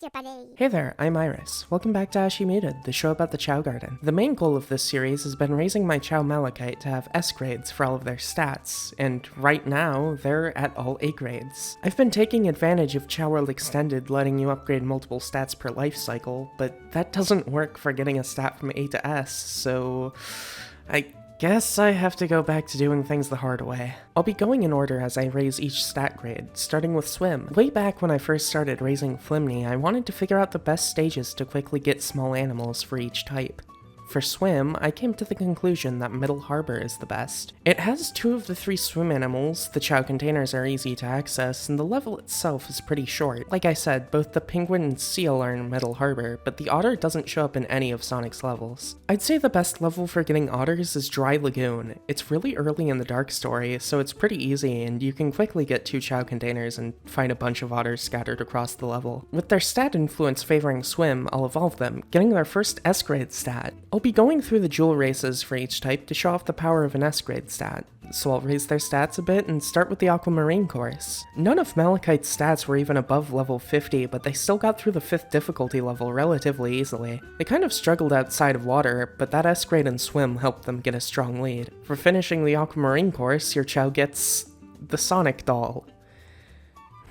your buddy. Hey there, I'm Iris. Welcome back to AshyMuted, the show about the Chow Garden. The main goal of this series has been raising my Chow Malachite to have S grades for all of their stats, and right now, they're at all A grades. I've been taking advantage of Chow World Extended letting you upgrade multiple stats per life cycle, but that doesn't work for getting a stat from A to S, so I guess I have to go back to doing things the hard way. I'll be going in order as I raise each stat grade, starting with Swim. Way back when I first started raising Flimney, I wanted to figure out the best stages to quickly get small animals for each type. For Swim, I came to the conclusion that Middle Harbor is the best. It has 2 of the 3 swim animals, the Chow containers are easy to access, and the level itself is pretty short. Like I said, both the penguin and seal are in Middle Harbor, but the otter doesn't show up in any of Sonic's levels. I'd say the best level for getting otters is Dry Lagoon. It's really early in the Dark Story, so it's pretty easy, and you can quickly get 2 Chow containers and find a bunch of otters scattered across the level. With their stat influence favoring Swim, I'll evolve them, getting their first S-grade stat. I'll be going through the jewel races for each type to show off the power of an S-grade stat, so I'll raise their stats a bit and start with the Aquamarine course. None of Malachite's stats were even above level 50, but they still got through the 5th difficulty level relatively easily. They kind of struggled outside of water, but that S-grade in Swim helped them get a strong lead. For finishing the Aquamarine course, your Chow gets the Sonic doll.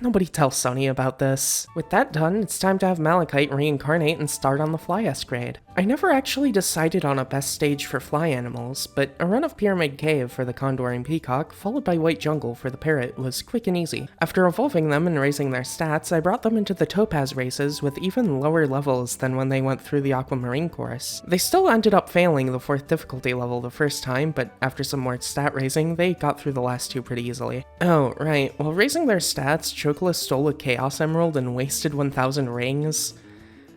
Nobody tell Sunny about this. With that done, it's time to have Malachite reincarnate and start on the Fly S-grade. I never actually decided on a best stage for fly animals, but a run of Pyramid Cave for the Condor and Peacock, followed by White Jungle for the Parrot, was quick and easy. After evolving them and raising their stats, I brought them into the Topaz races with even lower levels than when they went through the Aquamarine course. They still ended up failing the 4th difficulty level the first time, but after some more stat raising, they got through the last 2 pretty easily. Oh, right, while raising their stats, Chocola stole a Chaos Emerald and wasted 1,000 rings.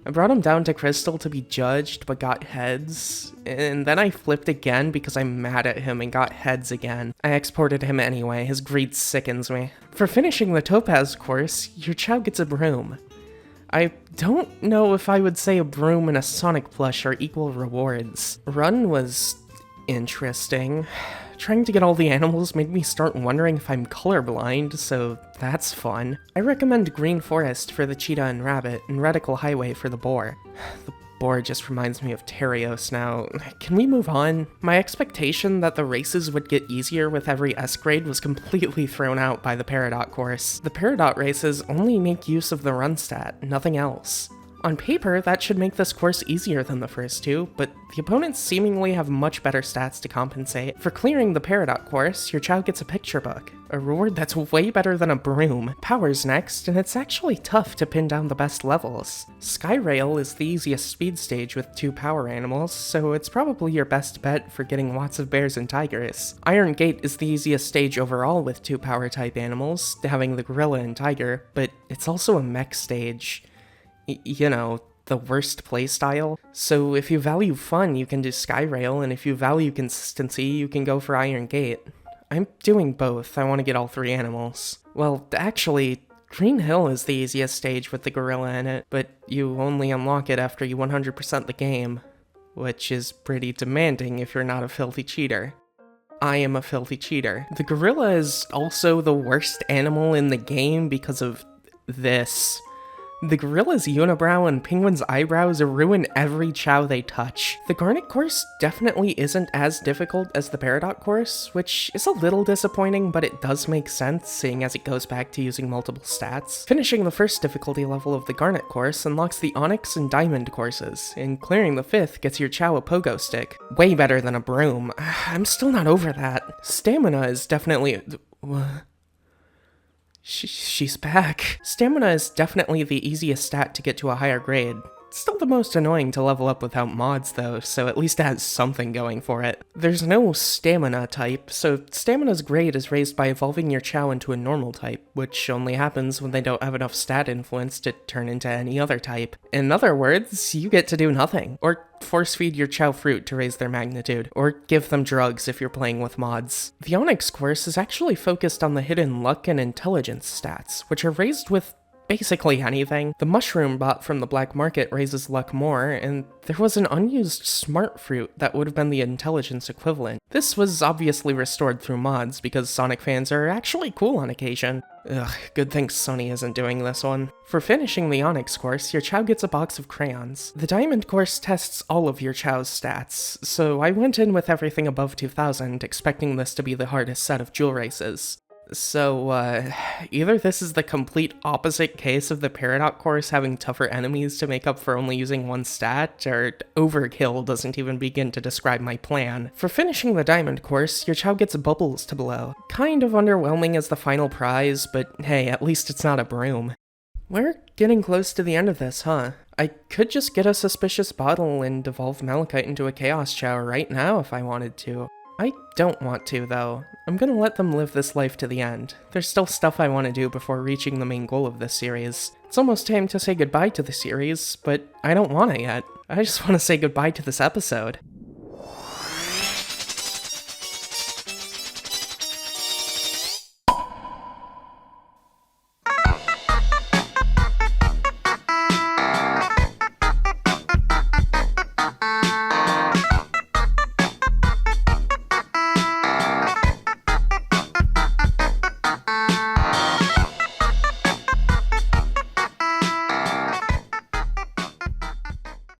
I brought him down to Crystal to be judged, but got heads, and then I flipped again because I'm mad at him and got heads again. I exported him anyway, his greed sickens me. For finishing the Topaz course, your Chow gets a broom. I don't know if I would say a broom and a Sonic plush are equal rewards. Run was interesting. Trying to get all the animals made me start wondering if I'm colorblind, so that's fun. I recommend Green Forest for the cheetah and rabbit, and Reticle Highway for the boar. The boar just reminds me of Terios now. Can we move on? My expectation that the races would get easier with every S-grade was completely thrown out by the Peridot course. The Peridot races only make use of the run stat, nothing else. On paper, that should make this course easier than the first 2, but the opponents seemingly have much better stats to compensate. For clearing the Peridot course, your Chow gets a picture book, a reward that's way better than a broom. Power's next, and it's actually tough to pin down the best levels. Skyrail is the easiest speed stage with 2 power animals, so it's probably your best bet for getting lots of bears and tigers. Iron Gate is the easiest stage overall with 2 power type animals, having the gorilla and tiger, but it's also a mech stage. You know, the worst playstyle. So if you value fun, you can do Skyrail, and if you value consistency, you can go for Iron Gate. I'm doing both, I want to get all 3 animals. Well, actually, Green Hill is the easiest stage with the gorilla in it, but you only unlock it after you 100% the game, which is pretty demanding if you're not a filthy cheater. I am a filthy cheater. The gorilla is also the worst animal in the game because of this. The gorilla's unibrow and penguin's eyebrows ruin every Chow they touch. The Garnet course definitely isn't as difficult as the Peridot course, which is a little disappointing, but it does make sense, seeing as it goes back to using multiple stats. Finishing the 1st difficulty level of the Garnet course unlocks the Onyx and Diamond courses, and clearing the 5th gets your Chow a pogo stick. Way better than a broom. I'm still not over that. Stamina is definitely... She's back. Stamina is definitely the easiest stat to get to a higher grade. It's still the most annoying to level up without mods though, so at least it has something going for it. There's no stamina type, so stamina's grade is raised by evolving your Chow into a normal type, which only happens when they don't have enough stat influence to turn into any other type. In other words, you get to do nothing, or force feed your Chow fruit to raise their magnitude, or give them drugs if you're playing with mods. The Onyx course is actually focused on the hidden luck and intelligence stats, which are raised with basically anything. The mushroom bought from the black market raises luck more, and there was an unused smart fruit that would have been the intelligence equivalent. This was obviously restored through mods because Sonic fans are actually cool on occasion. Ugh, good thing Sony isn't doing this one. For finishing the Onyx course, your Chow gets a box of crayons. The Diamond course tests all of your Chow's stats, so I went in with everything above 2000, expecting this to be the hardest set of jewel races. So, either this is the complete opposite case of the Peridot course having tougher enemies to make up for only using one stat, or overkill doesn't even begin to describe my plan. For finishing the Diamond course, your Chow gets bubbles to blow. Kind of underwhelming as the final prize, but hey, at least it's not a broom. We're getting close to the end of this, huh? I could just get a suspicious bottle and evolve Malachite into a Chaos Chow right now if I wanted to. I don't want to, though. I'm gonna let them live this life to the end. There's still stuff I want to do before reaching the main goal of this series. It's almost time to say goodbye to the series, but I don't want it yet. I just want to say goodbye to this episode.